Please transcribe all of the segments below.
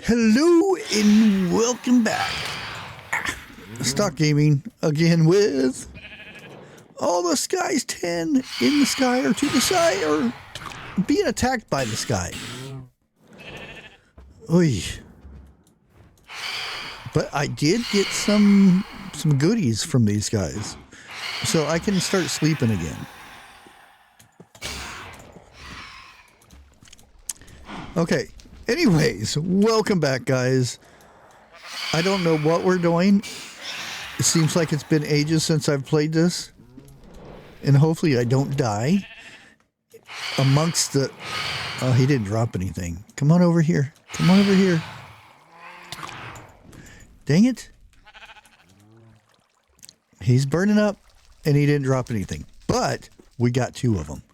Hello and welcome back. Stock Gaming again with all the skies 10 in the sky or to the sky or being attacked by the sky. Oy. But I did get some goodies from these guys, so I can start sleeping again. Okay. Anyways, welcome back, guys. I don't know what we're doing. It seems like it's been ages since I've played this. And hopefully I don't die amongst the... Oh, he didn't drop anything. Come on over here. Come on over here. Dang it. He's burning up, and he didn't drop anything. But we got 2 of them.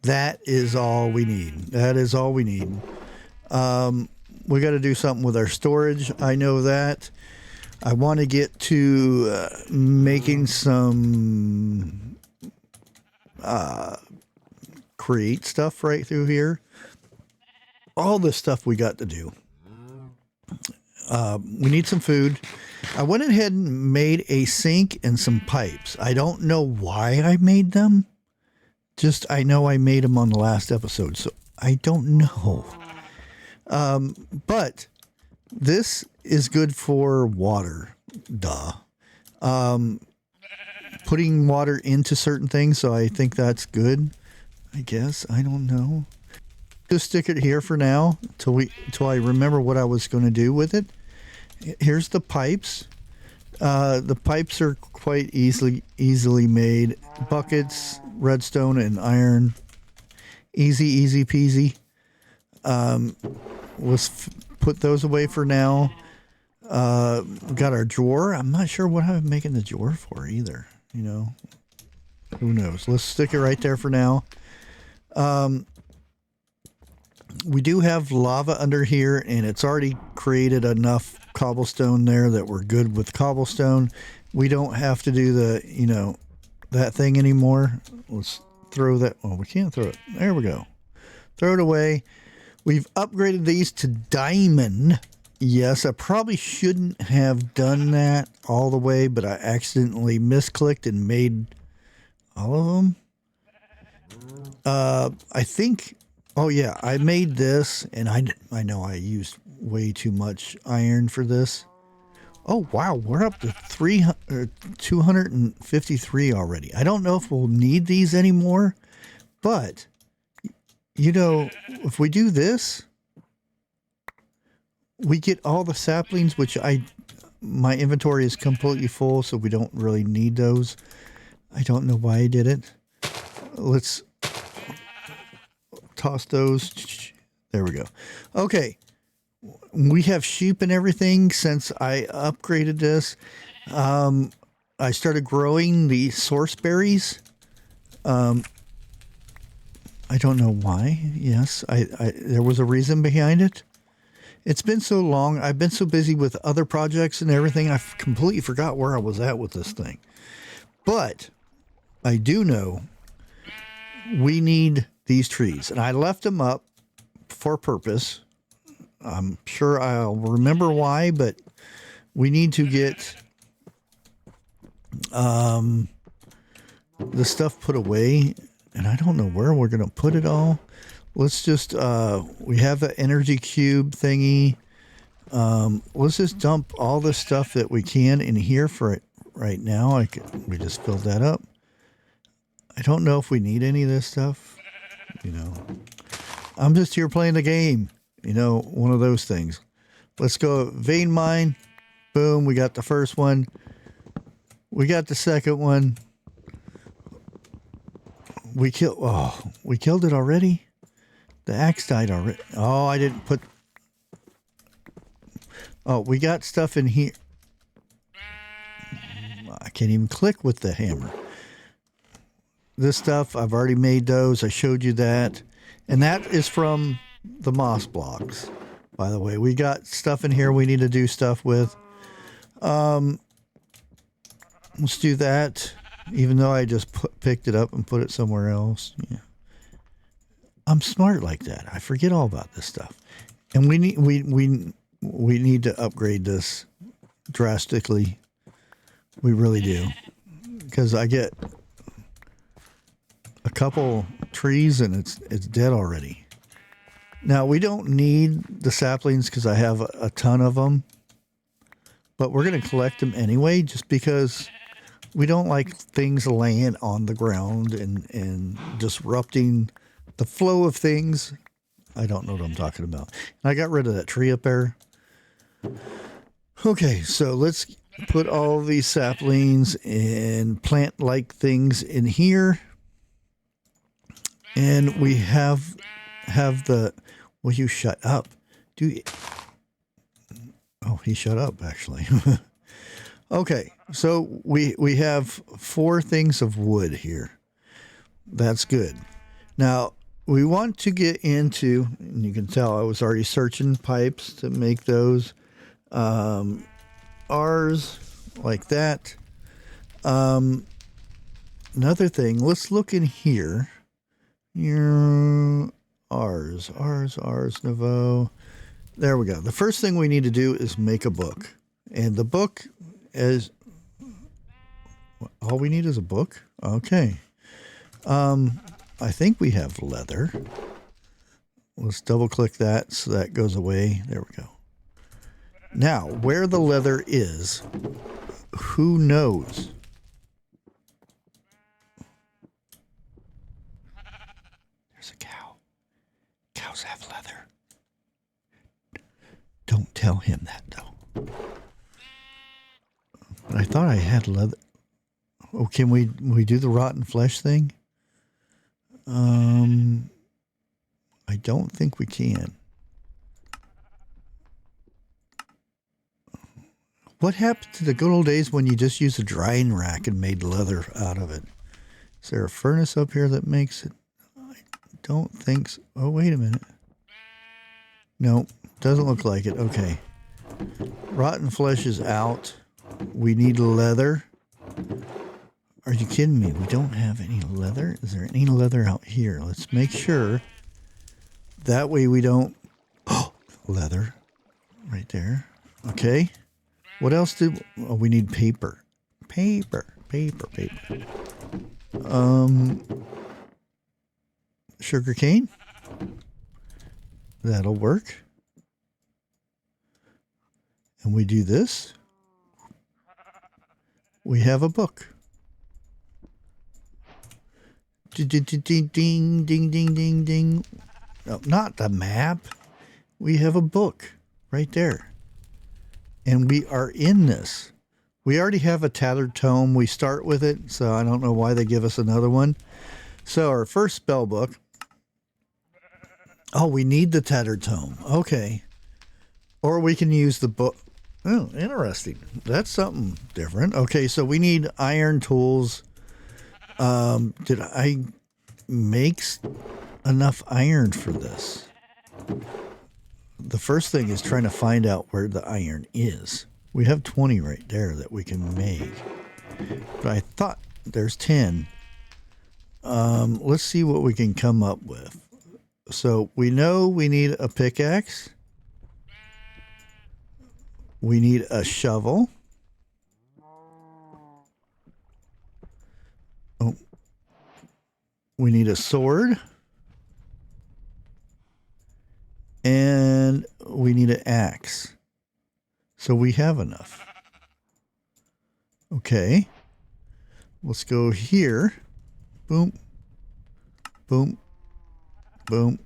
That is all we need. That is all we need. We got to do something with our storage. I know that. I want to get to making some create stuff right through here. All this stuff we got to do. We need some food. I went ahead and made a sink and some pipes. I don't know why I made them. Just I know I made them on the last episode, so I don't know. But this is good for water. Duh. Putting water into certain things, so I think that's good. I guess. I don't know. Just stick it here for now till I remember what I was going to do with it. Here's the pipes. The pipes are quite easily made. Buckets, redstone, and iron. Easy peasy. Let's put those away for now. We got our drawer. I'm not sure what I'm making the drawer for either. You know, who knows? Let's stick it right there for now. We do have lava under here, and it's already created enough cobblestone there that we're good with cobblestone. We don't have to do that thing anymore. Let's throw that. Oh, we can't throw it. There we go. Throw it away. We've upgraded these to diamond. Yes, I probably shouldn't have done that all the way, but I accidentally misclicked and made all of them. I think, oh yeah, I made this, and I know I used way too much iron for this. Oh wow, we're up to 253 already. I don't know if we'll need these anymore, but you know, if we do this, we get all the saplings, which my inventory is completely full, so we don't really need those. I don't know why I did it. Let's toss those. There we go. Okay. We have sheep and everything since I upgraded this. I started growing the source berries. I don't know why. Yes, there was a reason behind it. It's been so long. I've been so busy with other projects and everything. I completely forgot where I was at with this thing. But I do know we need these trees. And I left them up for a purpose. I'm sure I'll remember why, but we need to get the stuff put away. And I don't know where we're going to put it all. Let's just, we have the energy cube thingy. Let's just dump all the stuff that we can in here for it right now. We just filled that up. I don't know if we need any of this stuff. You know, I'm just here playing the game. You know, one of those things. Let's go vein mine. Boom. We got the first one. We got the second one. We killed it already. The axe died already. Oh, I didn't put... Oh, we got stuff in here. I can't even click with the hammer. This stuff, I've already made those. I showed you that. And that is from the moss blocks, by the way. We got stuff in here we need to do stuff with. Let's do that. Even though I just picked it up and put it somewhere else. Yeah. I'm smart like that. I forget all about this stuff. And we we need to upgrade this drastically. We really do. Because I get a couple trees and it's dead already. Now, we don't need the saplings because I have a ton of them. But we're going to collect them anyway just because we don't like things laying on the ground and disrupting the flow of things. I don't know what I'm talking about. And I got rid of that tree up there. Okay, so let's put all these saplings and plant-like things in here. And we have the... Will you shut up? Oh, he shut up, actually. Okay, so we have 4 things of wood here. That's good. Now, we want to get into, and you can tell I was already searching pipes to make those Rs like that. Another thing, let's look in here. Ars Nouveau. There we go. The first thing we need to do is make a book. And the book is... All we need is a book? Okay. I think we have leather. Let's double click that so that goes away. There we go. Now, where the leather is, who knows? There's a cow. Cows have leather. Don't tell him that, though. But I thought I had leather. Oh, can we do the rotten flesh thing? I don't think we can. What happened to the good old days when you just used a drying rack and made leather out of it? Is there a furnace up here that makes it? I don't think so. Oh, wait a minute. No, doesn't look like it. Okay. Rotten flesh is out. We need leather. Are you kidding me? We don't have any leather? Is there any leather out here? Let's make sure. That way we don't... Oh, leather. Right there. Okay. What else do... Oh, we need paper. Paper. Sugar cane. That'll work. And we do this. We have a book. Ding, ding, ding, ding, ding. No, not the map. We have a book right there. And we are in this. We already have a tattered tome. We start with it, so I don't know why they give us another one. So our first spell book. Oh, we need the tattered tome. Okay. Or we can use the book. Oh, interesting. That's something different. Okay, so we need iron tools. Did I make enough iron for this? The first thing is trying to find out where the iron is. We have 20 right there that we can make. But I thought there's 10. Let's see what we can come up with. So we know we need a pickaxe. We need a shovel. Oh. We need a sword. And we need an axe. So we have enough. Okay. Let's go here. Boom. Boom. Boom.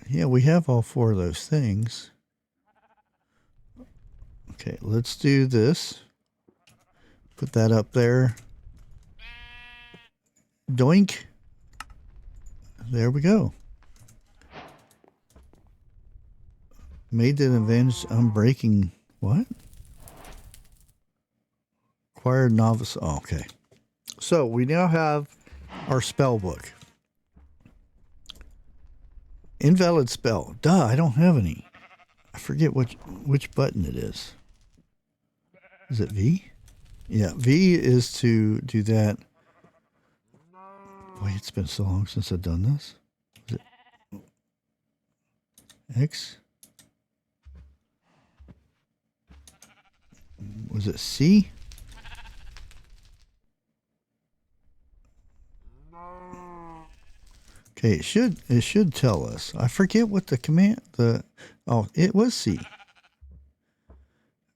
Yeah, we have all 4 of those things. Okay, let's do this. Put that up there. Doink. There we go. Made an advantage on breaking. What? Acquired novice. Oh, okay. So we now have our spell book. Invalid spell. Duh, I don't have any. I forget which button it is. Is it V? Yeah, V is to do that. Boy, it's been so long since I've done this. Is it? X. Was it C? Okay, it should tell us. I forget what the command oh, it was C.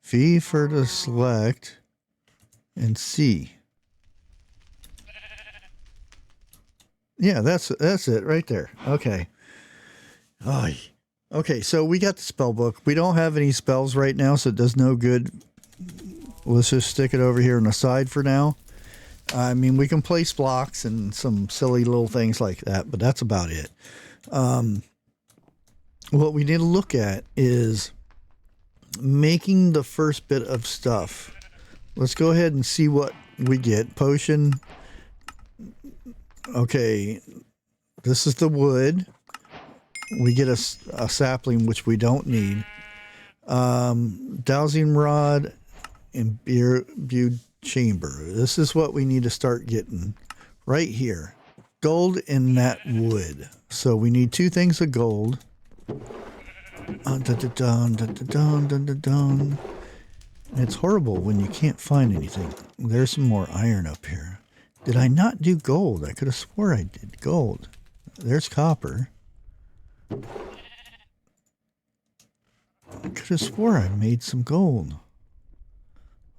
V for the select and C. Yeah, that's it right there. Okay. Oh, okay, so we got the spell book. We don't have any spells right now, so it does no good. Let's just stick it over here on the side for now. I mean, we can place blocks and some silly little things like that, but that's about it. What we need to look at is making the first bit of stuff. Let's go ahead and see what we get. Potion. Okay, this is the wood. We get a sapling, which we don't need. Dowsing rod and imbued chamber. This is what we need to start getting right here. Gold in that wood. So we need 2 things of gold. It's horrible when you can't find anything. There's some more iron up here. Did I not do gold? I could have swore I did gold. There's copper. I could have swore I made some gold.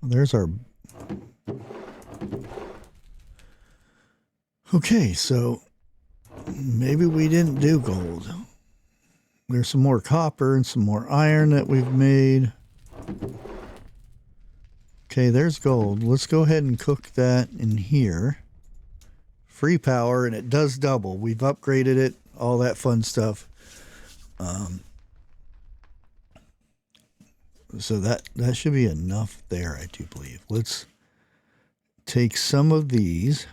There's our... Okay, so maybe we didn't do gold. There's some more copper and some more iron that we've made. Okay, there's gold. Let's go ahead and cook that in here. Free power, and it does double. We've upgraded it, all that fun stuff. So that should be enough there, I do believe. Let's take some of these.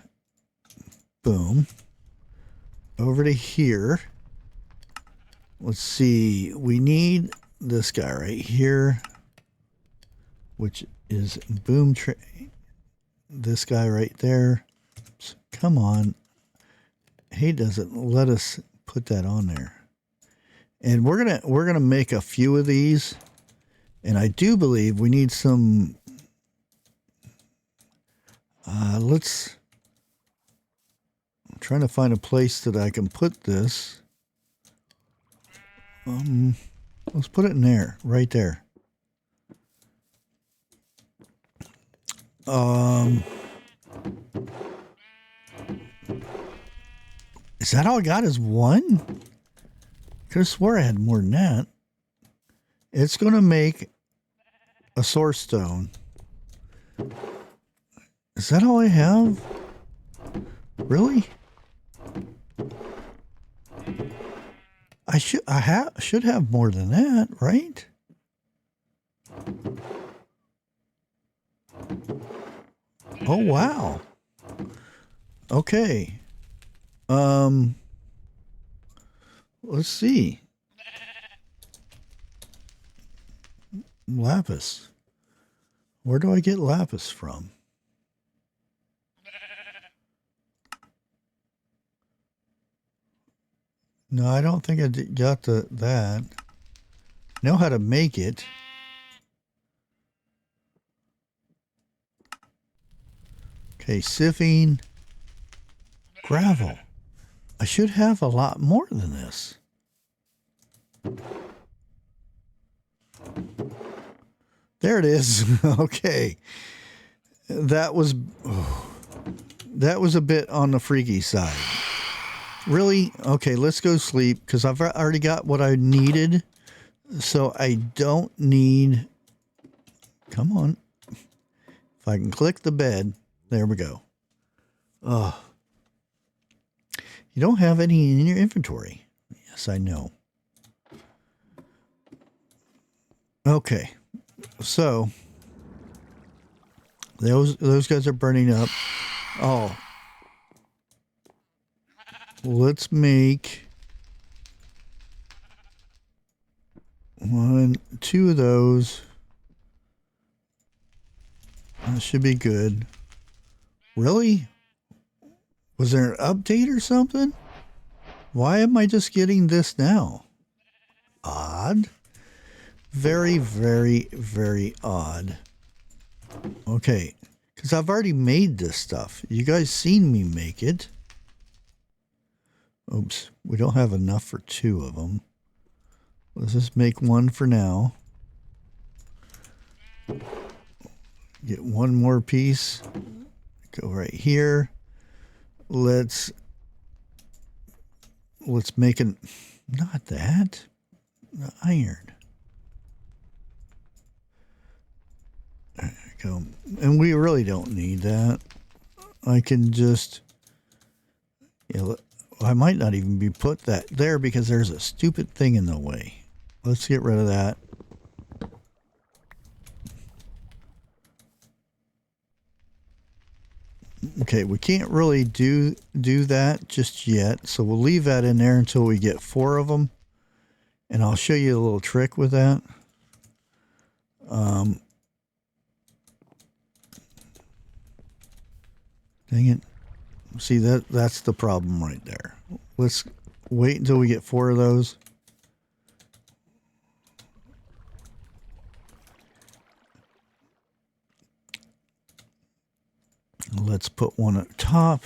Boom. Over to here. Let's see. We need this guy right here, which is boom tray. This guy right there. So, come on. He doesn't let us put that on there. And we're gonna make a few of these. And I do believe we need some. I'm trying to find a place that I can put this. Let's put it in there, right there. Is that all I got? Is 1? Could have swore I had more than that. It's going to make a source stone. Is that all I have? Really? I should have more than that, right? Oh wow. Okay. Let's see. Lapis. Where do I get lapis from? No, I don't think I got that. Know how to make it. Okay, sieving. Gravel. I should have a lot more than this. There it is. Okay. That was a bit on the freaky side. Really? Okay, let's go sleep because I've already got what I needed. So I don't need... Come on. If I can click the bed. There we go. Oh. You don't have any in your inventory. Yes, I know. Okay. So those guys are burning up. Oh. Let's make 1, 2 of those. That should be good. Really? Was there an update or something? Why am I just getting this now? odd. Very, very, very odd. Okay, because I've already made this stuff. You guys seen me make it. Oops, we don't have enough for 2 of them. Let's just make 1 for now. Get 1 more piece. Go right here. Let's make an, not that, the iron. There you go. And we really don't need that. I can just, yeah, I might not even be put that there because there's a stupid thing in the way. Let's get rid of that. Okay, we can't really do that just yet, so we'll leave that in there until we get 4 of them, and I'll show you a little trick with that. Dang it. See, that's the problem right there. Let's wait until we get 4 of those. Let's put 1 at the top.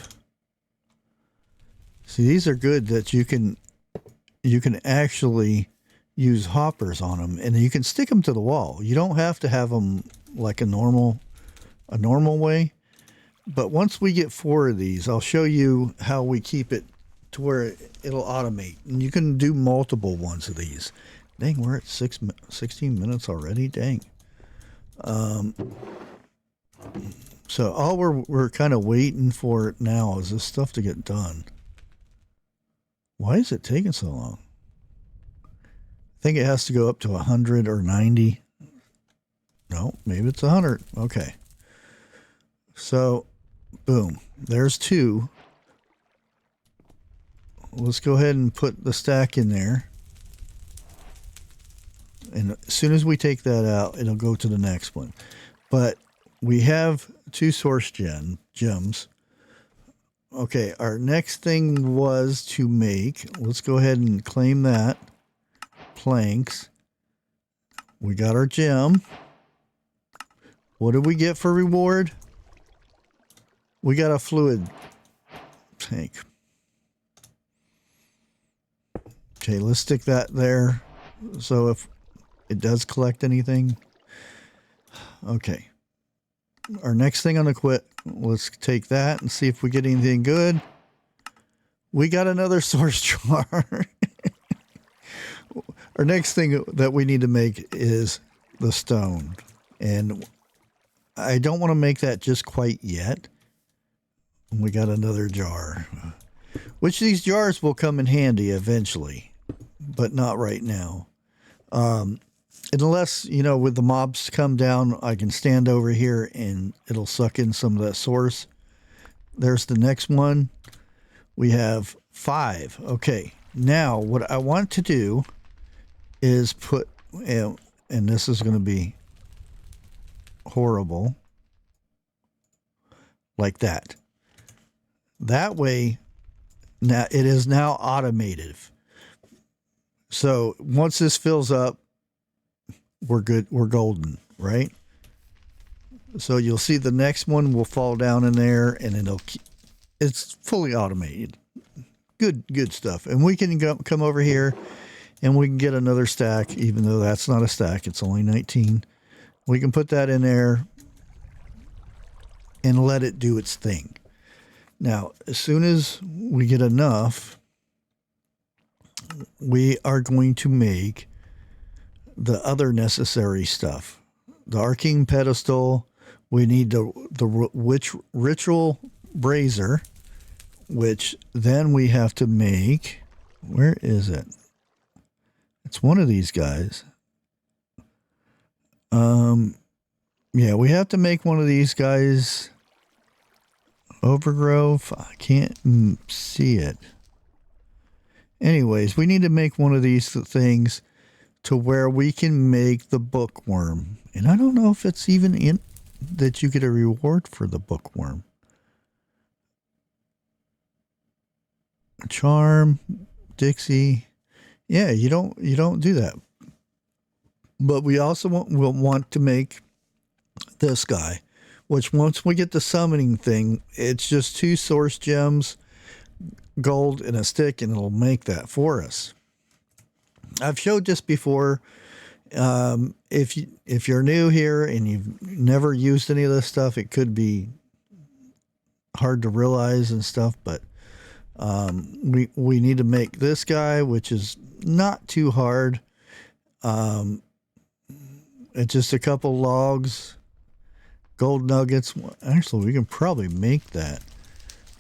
See, these are good that you can actually use hoppers on them, and you can stick them to the wall. You don't have to have them like a normal way. But once we get 4 of these, I'll show you how we keep it to where it'll automate. And you can do multiple ones of these. Dang, we're at 16 minutes already. Dang. So all we're kind of waiting for now is this stuff to get done. Why is it taking so long? I think it has to go up to 100 or 90. No, maybe it's 100. Okay. So, boom. There's 2. Let's go ahead and put the stack in there. And as soon as we take that out, it'll go to the next one. But we have 2 source gems. Okay, our next thing was to make, let's go ahead and claim that. Planks. We got our gem. What did we get for reward? We got a fluid tank. Okay, let's stick that there. So if it does collect anything. Okay. Our next thing on the quit, let's take that and see if we get anything good. We got another source jar. Our next thing that we need to make is the stone. And I don't want to make that just quite yet. We got another jar. Which these jars will come in handy eventually, but not right now. Unless, you know, with the mobs come down, I can stand over here and it'll suck in some of that source. There's the next one. We have 5. Okay, now what I want to do is put, and this is going to be horrible, like that. That way, now it is now automated. So once this fills up, we're good. We're golden, right? So you'll see the next one will fall down in there, and it's fully automated. Good stuff. And we can come over here, and we can get another stack, even though that's not a stack. It's only 19. We can put that in there and let it do its thing. Now, as soon as we get enough, we are going to make the other necessary stuff. The arcane pedestal. We need the ritual brazier, which then we have to make. Where is it? It's one of these guys. Yeah, we have to make one of these guys. Overgrowth. I can't see it. Anyways, we need to make one of these things to where we can make the bookworm. And I don't know if it's even in that you get a reward for the bookworm. Charm, Dixie. Yeah, you don't do that. But we also will want to make this guy, which once we get the summoning thing, it's just 2 source gems, gold, and a stick, and it'll make that for us. I've showed this before. If you're new here and you've never used any of this stuff, it could be hard to realize and stuff. But we need to make this guy, which is not too hard. It's just a couple logs, gold nuggets. Actually, we can probably make that.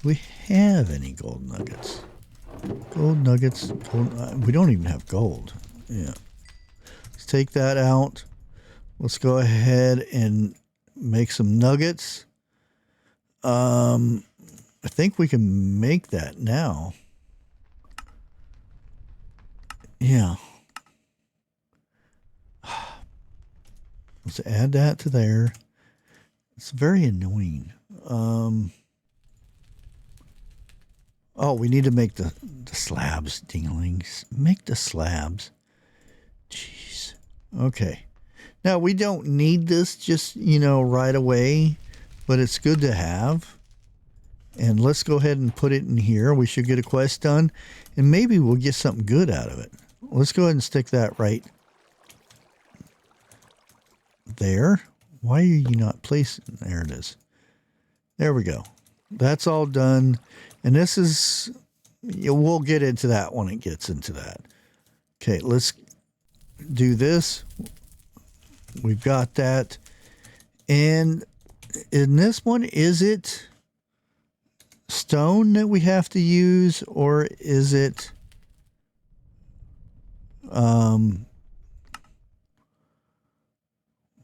Do we have any gold nuggets? Gold nuggets. We don't even have gold. Yeah. Let's take that out. Let's go ahead and make some nuggets. I think we can make that now. Yeah. Let's add that to there. It's very annoying. Oh, we need to make the slabs, dinglings. Make the slabs. Jeez. Okay. Now, we don't need this just, right away, but it's good to have. And let's go ahead and put it in here. We should get a quest done, and maybe we'll get something good out of it. Let's go ahead and stick that right there. Why are you not placing? There it is. There we go. That's all done. And this is, we'll get into that when it gets into that. Okay, let's do this. We've got that. And in this one, is it stone that we have to use, or is it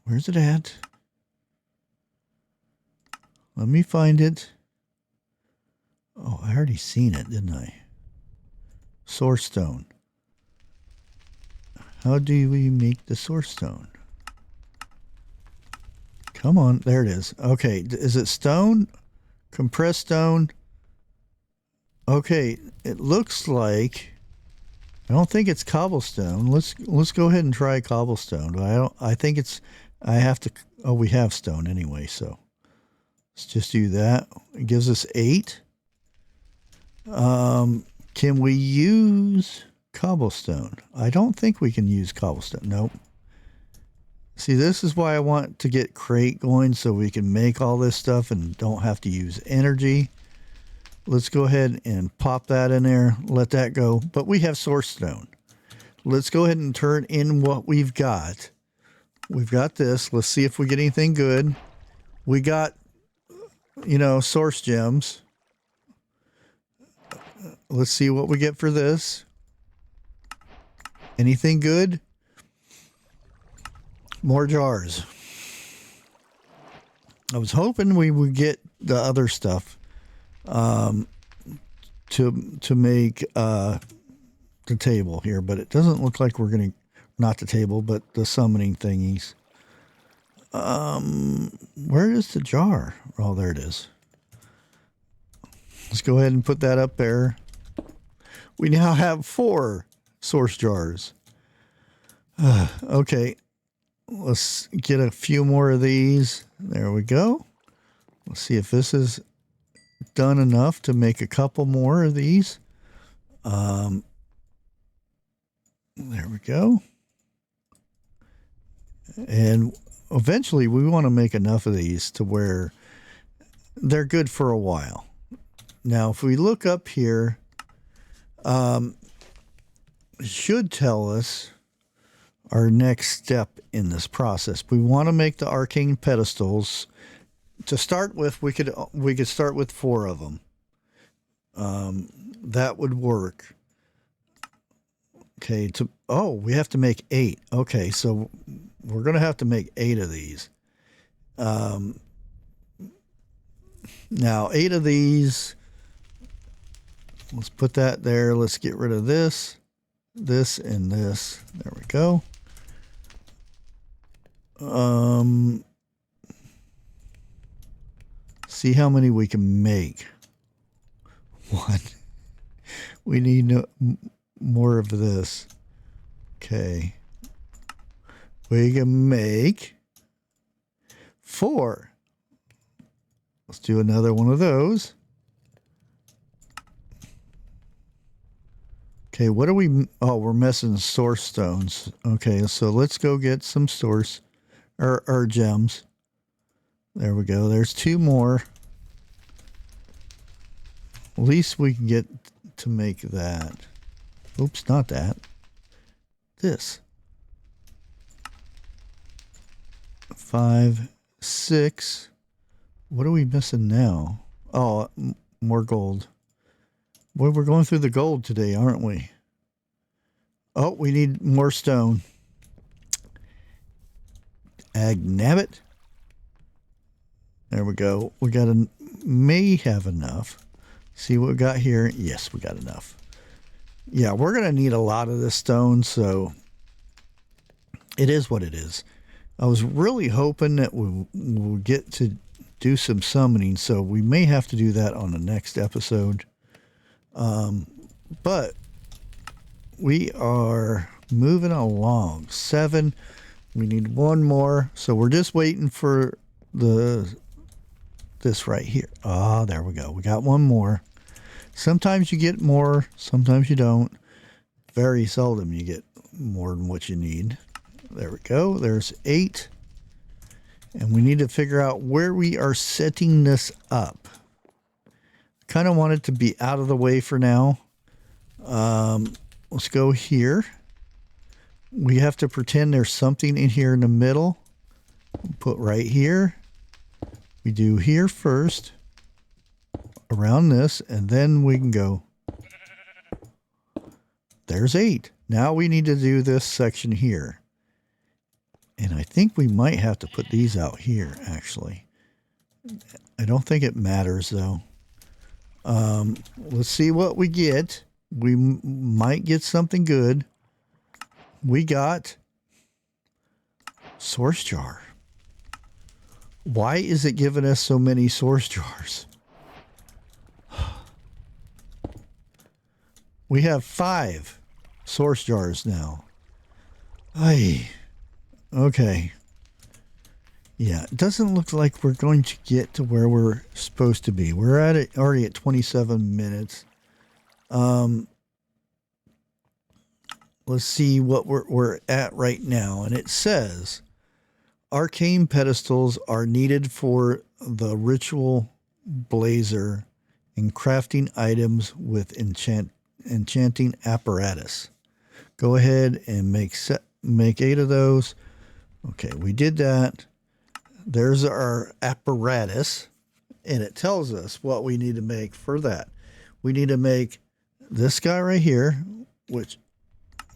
where's it at? Let me find it. Oh, I already seen it, didn't I? Source stone. How do we make the source stone? Come on, there it is. Okay, is it stone? Compressed stone? Okay, it looks like, I don't think it's cobblestone. Let's go ahead and try cobblestone. But I think it's, I have to, oh, we have stone anyway, so let's just do that. It gives us 8. Can we use cobblestone? I don't think we can use cobblestone. Nope. See, this is why I want to get crate going, so we can make all this stuff and don't have to use energy. Let's go ahead and pop that in there, let that go. But we have source stone. Let's go ahead and turn in what we've got. We've got this. Let's see if we get anything good. We got, source gems. Let's see what we get for this. Anything good? More jars. I was hoping we would get the other stuff to make the table here, but it doesn't look like we're going to, not the table, but the summoning thingies. Where is the jar? Oh, there it is. Let's go ahead and put that up there. We now have 4 source jars. Okay. Let's get a few more of these. There we go. Let's see if this is done enough to make a couple more of these. There we go. And eventually we want to make enough of these to where they're good for a while. Now, if we look up here, it should tell us our next step in this process. We want to make the arcane pedestals. To start with, we could start with 4 of them. That would work. Okay, we have to make 8. Okay, so we're going to have to make 8 of these. Now, 8 of these, let's put that there. Let's get rid of this, and this. There we go. See how many we can make. 1. We need more of this. Okay. We can make 4. Let's do another one of those. Okay, what are we... Oh, we're missing source stones. Okay, so let's go get some source... or gems. There we go. There's 2 more. At least we can get to make that. Oops, not that. This. 5, 6. What are we missing now? Oh, more gold. Boy, we're going through the gold today, aren't we? Oh, we need more stone. Agnabbit. There we go. We got may have enough. See what we got here? Yes, we got enough. Yeah, we're going to need a lot of this stone, so it is what it is. I was really hoping that we'll get to do some summoning, so we may have to do that on the next episode. But we are moving along. 7. We need 1 more, so we're just waiting for this right here. Ah, there we go. We got 1 more. Sometimes you get more, sometimes you don't. Very seldom you get more than what you need. There we go. There's 8. And we need to figure out where we are setting this up. Kind of want it to be out of the way for now. Let's go here. We have to pretend there's something in here in the middle. Put right here. We do here first. Around this. And then we can go. There's 8. Now we need to do this section here. And I think we might have to put these out here, actually. I don't think it matters, though. Let's see what we get. We might get something good. We got source jar. Why is it giving us so many source jars? We have 5 source jars now. Ay. Okay. Yeah, it doesn't look like we're going to get to where we're supposed to be. We're at it already at 27 minutes. Let's see what we're at right now. And it says, arcane pedestals are needed for the ritual blazer and crafting items with enchanting apparatus. Go ahead and make 8 of those. Okay, we did that. There's our apparatus, and it tells us what we need to make for that. We need to make this guy right here, which,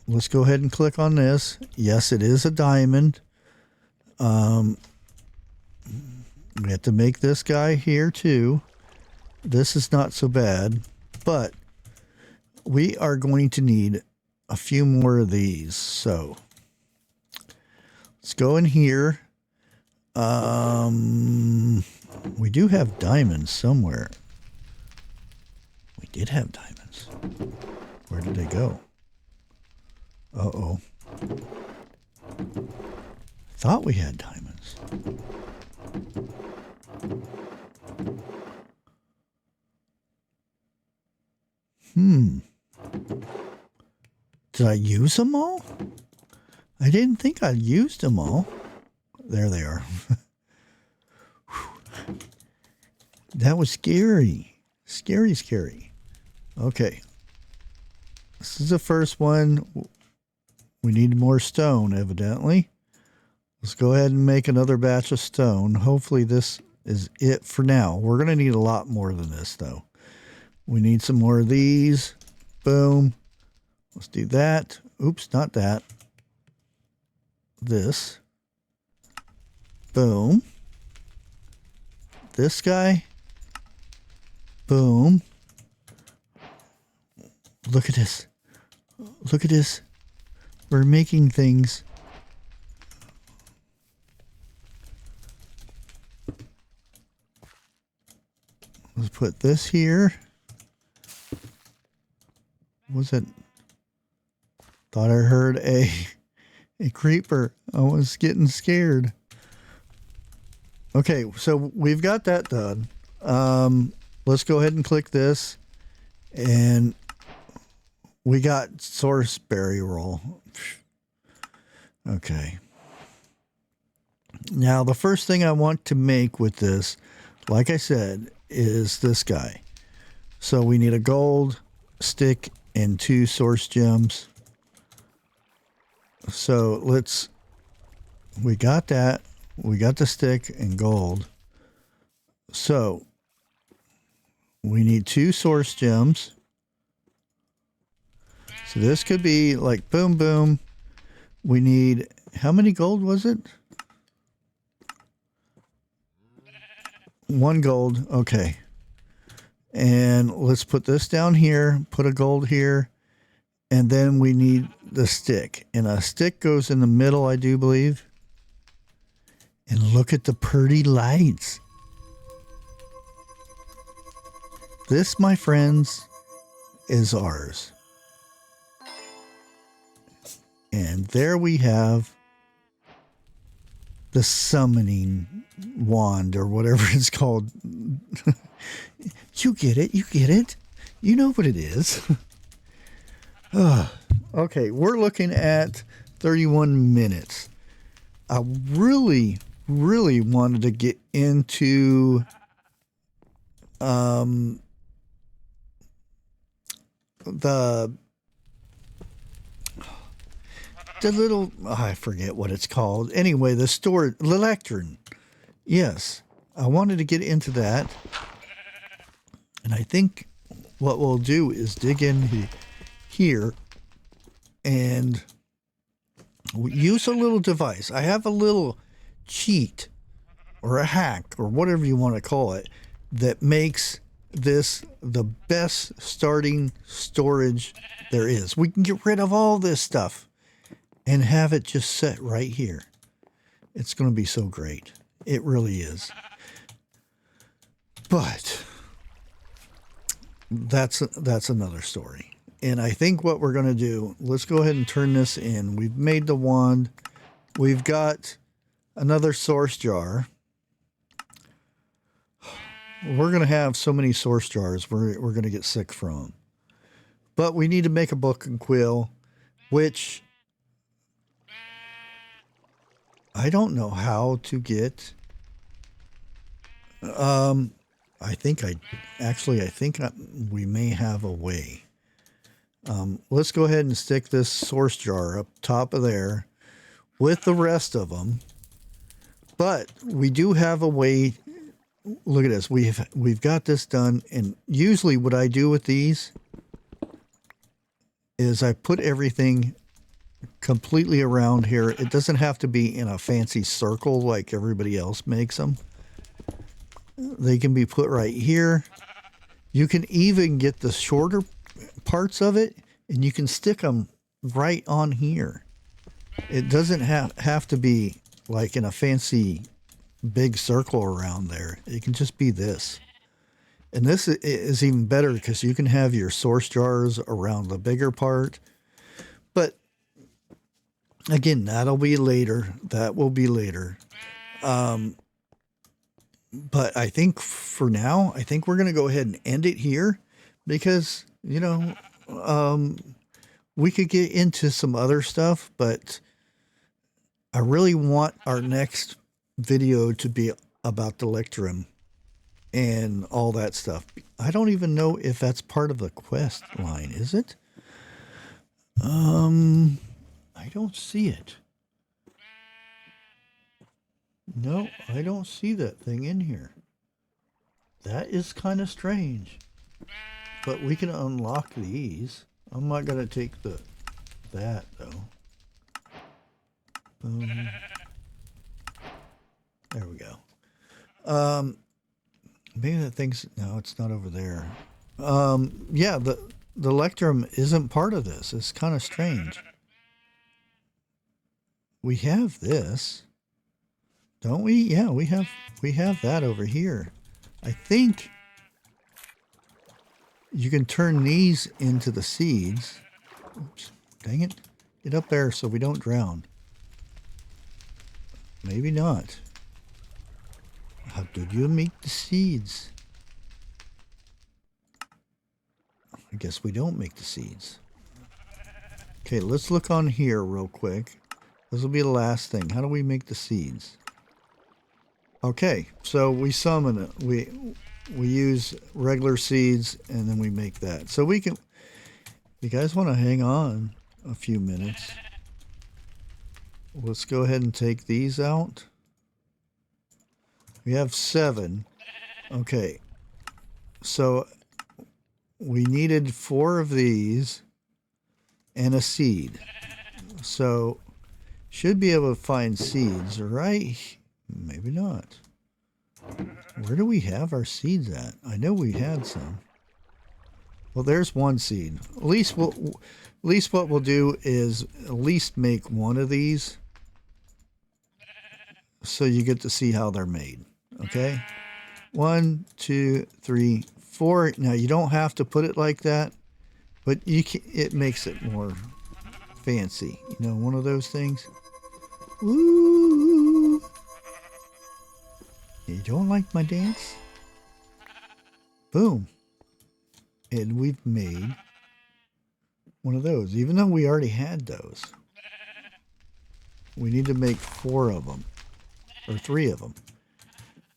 let's go ahead and click on this. Yes, it is a diamond. We have to make this guy here too. This is not so bad, but we are going to need a few more of these. So let's go in here. We do have diamonds somewhere. We did have diamonds. Where did they go? Uh-oh. Thought we had diamonds. Did I use them all? I didn't think I used them all. There they are. That was scary. Scary, scary. Okay. This is the first one. We need more stone, evidently. Let's go ahead and make another batch of stone. Hopefully this is it for now. We're going to need a lot more than this, though. We need some more of these. Boom. Let's do that. Oops, not that. This. Boom. This guy. Boom. Look at this. Look at this. We're making things. Let's put this here. What's that? Thought I heard a creeper. I was getting scared. Okay, so we've got that done. Let's go ahead and click this. And we got source berry roll. Okay. Now, the first thing I want to make with this, like I said, is this guy. So we need a gold stick and 2 source gems. So we got that. We got the stick and gold. So we need 2 source gems. So this could be like boom, boom. We need, how many gold was it? 1 gold. Okay. And let's put this down here, put a gold here, and then we need the stick. And a stick goes in the middle, I do believe. And look at the pretty lights. This, my friends, is ours. And there we have the summoning wand, or whatever it's called. You get it. You get it. You know what it is. Okay, we're looking at 31 minutes. I really wanted to get into the little, I forget what it's called. Anyway, the lectern. Yes, I wanted to get into that. And I think what we'll do is dig in here and use a little device. I have a little cheat or a hack or whatever you want to call it that makes this the best starting storage there is. We can get rid of all this stuff and have it just set right here. It's going to be so great. It really is. But that's another story. And I think what we're going to do, let's go ahead and turn this in. We've made the wand. We've got another source jar. We're going to have so many source jars, we're going to get sick from them. But we need to make a book and quill, which I don't know how to get. I think we may have a way. Let's go ahead and stick this source jar up top of there with the rest of them. But we do have a way. Look at this. We've got this done. And usually what I do with these is I put everything completely around here. It doesn't have to be in a fancy circle like everybody else makes them. They can be put right here. You can even get the shorter parts of it and you can stick them right on here. It doesn't have to be like in a fancy big circle around there. It can just be this. And this is even better because you can have your source jars around the bigger part. But again, that'll be later. That will be later. But I think for now, I think we're going to go ahead and end it here because, you know, we could get into some other stuff, but I really want our next video to be about the lectern and all that stuff. I don't even know if that's part of the quest line, is it? I don't see it. No, I don't see that thing in here. That is kind of strange. But we can unlock these. I'm not going to take that though. There we go. Maybe that thing's, no, it's not over there. Yeah, the lectrum isn't part of this. It's kind of strange. We have this. Don't we? Yeah, we have that over here. I think you can turn these into the seeds. Oops, dang it. Get up there so we don't drown. Maybe not. How did you make the seeds? I guess we don't make the seeds. Okay, let's look on here real quick. This will be the last thing. How do we make the seeds? Okay, so we summon it. We use regular seeds and then we make that. So we can, you guys want to hang on a few minutes? Let's go ahead and take these out. We have 7. Okay, so we needed 4 of these and a seed. So should be able to find seeds, right? Maybe not. Where do we have our seeds at? I know we had some. Well, there's one seed. At least what we'll do is at least make one of these so you get to see how they're made. Okay? 1, 2, 3, 4. Now you don't have to put it like that, but you can, it makes it more fancy. You know, one of those things. Woo! You don't like my dance? Boom. And we've made one of those, even though we already had those. We need to make 4 of them, or 3 of them.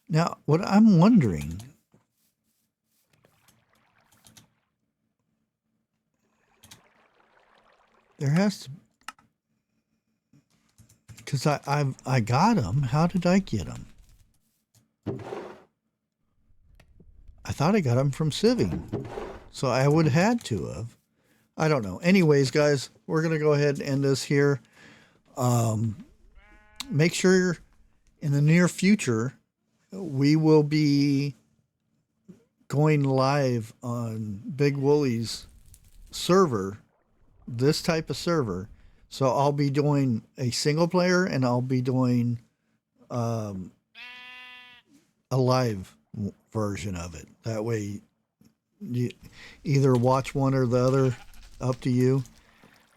Now, what I'm wondering, there has to, because I got them. How did I get them? I thought I got them from sieving, so I would have had to have. I don't know. Anyways, guys, we're gonna go ahead and end this here. Make sure in the near future we will be going live on Big Woolie's server, this type of server. So I'll be doing a single player and I'll be doing a live version of it. That way you either watch one or the other, up to you.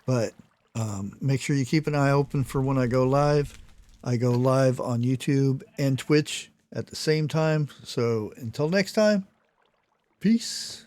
But make sure you keep an eye open for when I go live. I go live on YouTube and Twitch at the same time. So until next time, peace.